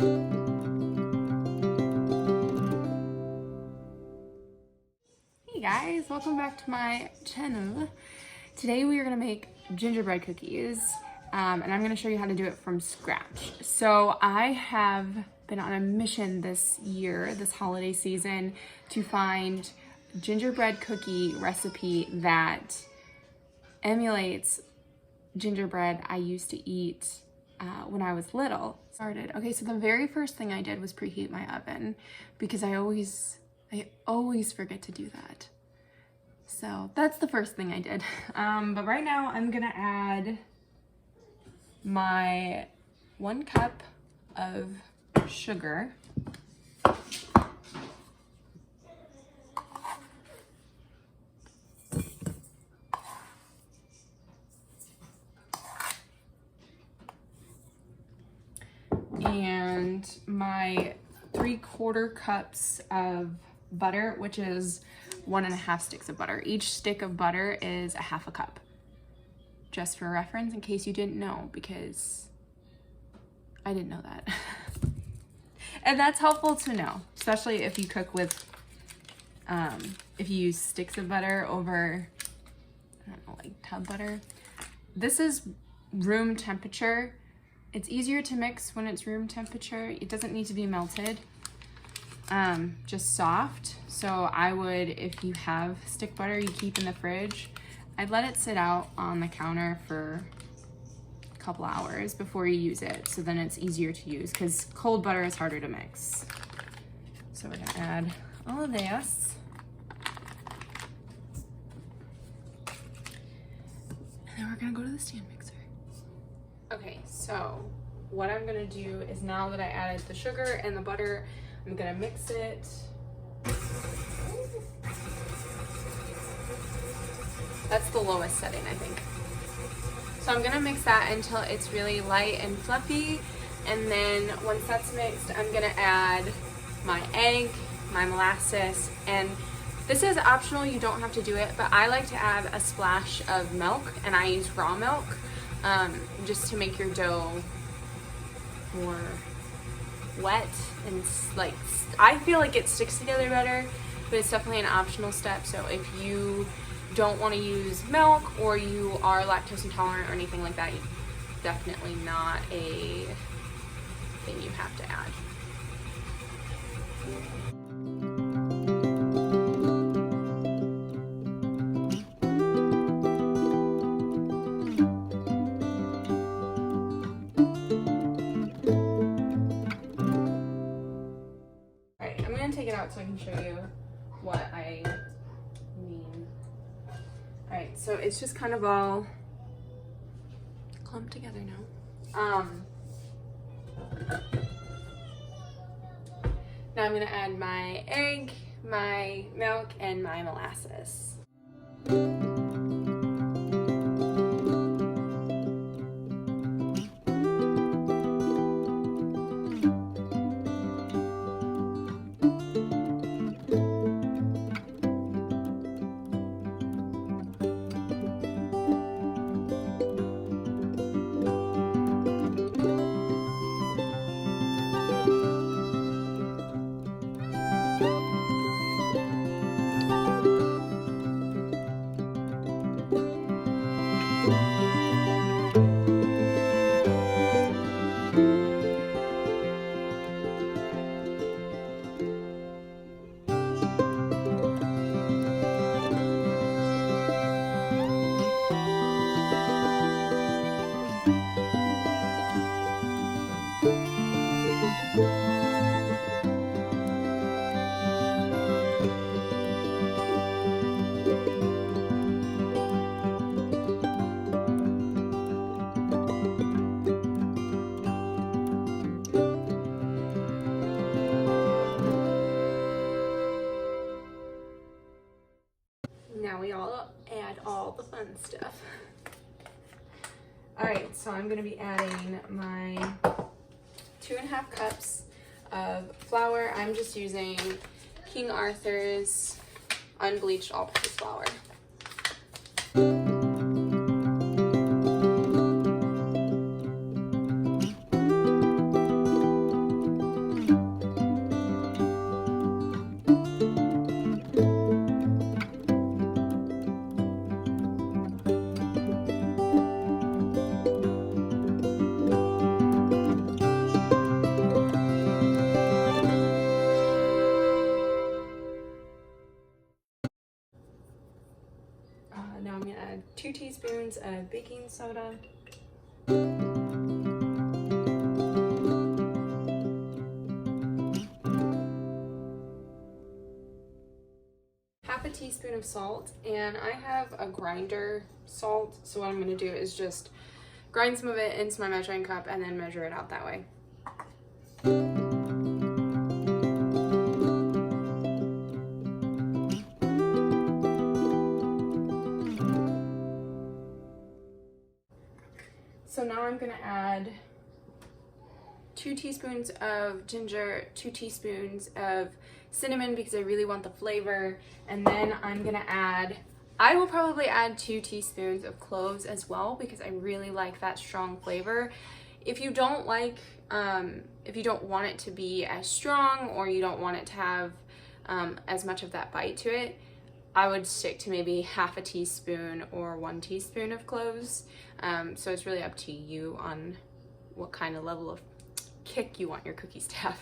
Hey guys, welcome back to my channel. Today we are going to make gingerbread cookies and I'm going to show you how to do it from scratch. So I have been on a mission this year, this holiday season, to find gingerbread cookie recipe that emulates gingerbread I used to eat when I was little. Okay, so the very first thing I did was preheat my oven because I always forget to do that. So that's the first thing I did. But right now I'm gonna add my 1 cup of sugar. And my 3/4 cups of butter, which is 1.5 sticks of butter. Each stick of butter is 1/2 cup. Just for reference, in case you didn't know, because I didn't know that. And that's helpful to know, especially if you cook with, if you use sticks of butter over, I don't know, like tub butter. This is room temperature. It's easier to mix when it's room temperature. It doesn't need to be melted. Just soft. So I would, if you have stick butter you keep in the fridge, I'd let it sit out on the counter for a couple hours before you use it, so then it's easier to use, because cold butter is harder to mix. So we're gonna add all of this. And then we're gonna go to the stand mixer. Okay, so what I'm gonna do is, now that I added the sugar and the butter, I'm gonna mix it. That's the lowest setting, I think. So I'm gonna mix that until it's really light and fluffy. And then once that's mixed, I'm gonna add my egg, my molasses, and this is optional, you don't have to do it, but I like to add a splash of milk, and I use raw milk, just to make your dough more wet and like, I feel like it sticks together better, but it's definitely an optional step. So if you don't want to use milk, or you are lactose intolerant or anything like that, definitely not a thing you have to add. Alright, I'm going to take it out so I can show you what I mean. Alright, so it's just kind of all clumped together now. Now I'm going to add my egg, my milk, and my molasses. Now we all add all the fun stuff. All right, so I'm gonna be adding my 2.5 cups of flour. I'm just using King Arthur's unbleached all-purpose flour. 2 teaspoons of baking soda. Half a teaspoon of salt, and I have a grinder salt, so what I'm going to do is just grind some of it into my measuring cup and then measure it out that way. So now I'm going to add 2 teaspoons of ginger, 2 teaspoons of cinnamon because I really want the flavor, and then I'm gonna add, I will probably add 2 teaspoons of cloves as well because I really like that strong flavor. If you don't like, if you don't want it to be as strong, or you don't want it to have as much of that bite to it, I would stick to maybe half a teaspoon or 1 teaspoon of cloves. So it's really up to you on what kind of level of kick you want your cookies to have.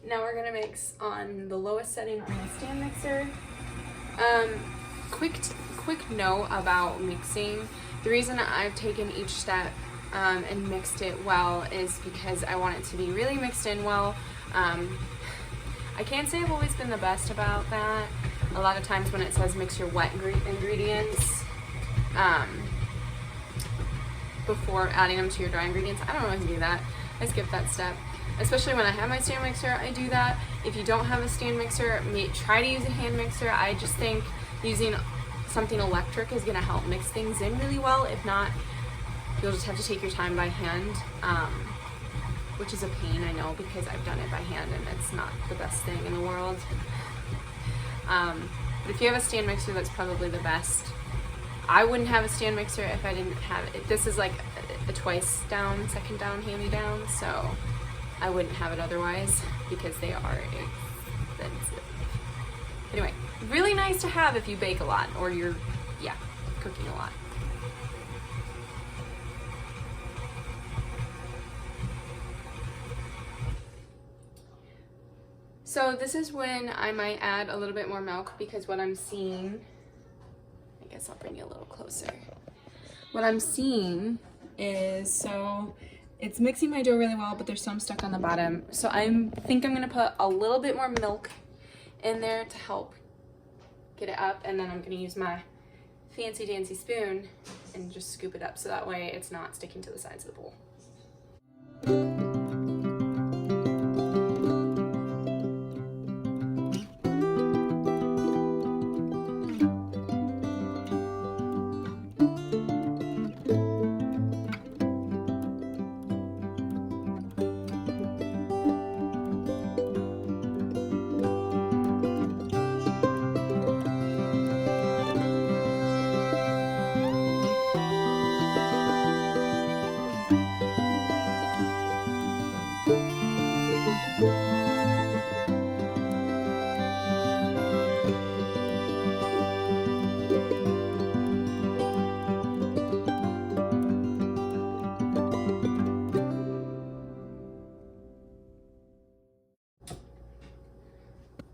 Now we're gonna mix on the lowest setting on the stand mixer. Quick note about mixing. The reason I've taken each step and mixed it well is because I want it to be really mixed in well. I can't say I've always been the best about that. A lot of times when it says mix your wet ingredients before adding them to your dry ingredients, I don't always do that. I skip that step. Especially when I have my stand mixer, I do that. If you don't have a stand mixer, try to use a hand mixer. I just think using something electric is gonna help mix things in really well. If not, you'll just have to take your time by hand, which is a pain, I know, because I've done it by hand and it's not the best thing in the world. But if you have a stand mixer, that's probably the best. I wouldn't have a stand mixer if I didn't have it. This is like a twice down, second down, hand-me-down, so I wouldn't have it otherwise because they are expensive. Anyway, really nice to have if you bake a lot or you're, cooking a lot. So this is when I might add a little bit more milk because what I'm seeing, I guess I'll bring you a little closer. What I'm seeing is, so it's mixing my dough really well, but there's some stuck on the bottom. So I think I'm gonna put a little bit more milk in there to help get it up, and then I'm gonna use my fancy dancy spoon and just scoop it up so that way it's not sticking to the sides of the bowl.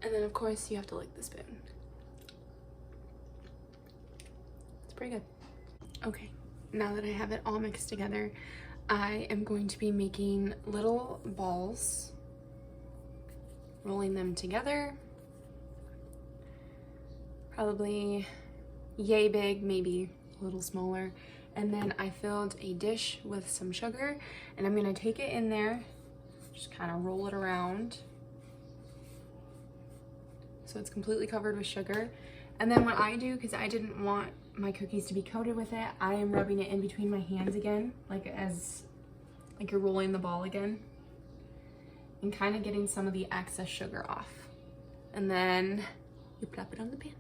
And then of course you have to lick the spoon. It's pretty good. Okay, now that I have it all mixed together, I am going to be making little balls, rolling them together, probably yay big, maybe a little smaller. And then I filled a dish with some sugar, and I'm gonna take it in there, just kind of roll it around so it's completely covered with sugar. And then what I do, because I didn't want my cookies to be coated with it, I am rubbing it in between my hands again, like you're rolling the ball again, and kind of getting some of the excess sugar off. And then you plop it on the pan.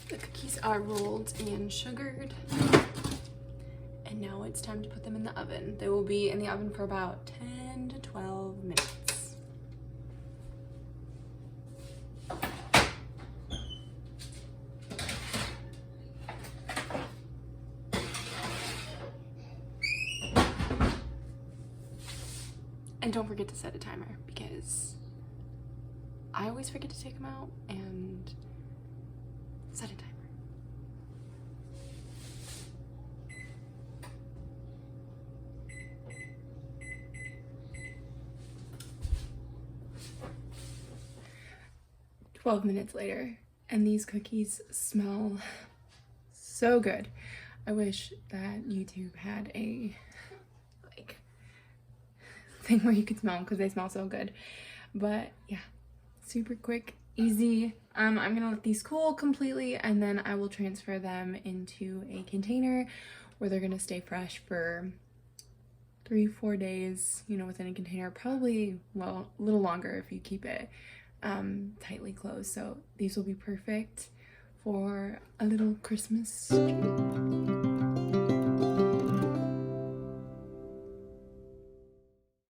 The cookies are rolled and sugared. And now it's time to put them in the oven. They will be in the oven for about 10 to 12 minutes. And don't forget to set a timer, because I always forget to take them out, and set a timer. "12 minutes later, and these cookies smell so good. I wish that YouTube had a thing where you could smell them, because they smell so good. But yeah, super quick, easy. I'm gonna let these cool completely, and then I will transfer them into a container where they're gonna stay fresh for 3-4 days, you know, within a container. Probably, well, a little longer if you keep it tightly closed. So these will be perfect for a little Christmas treat.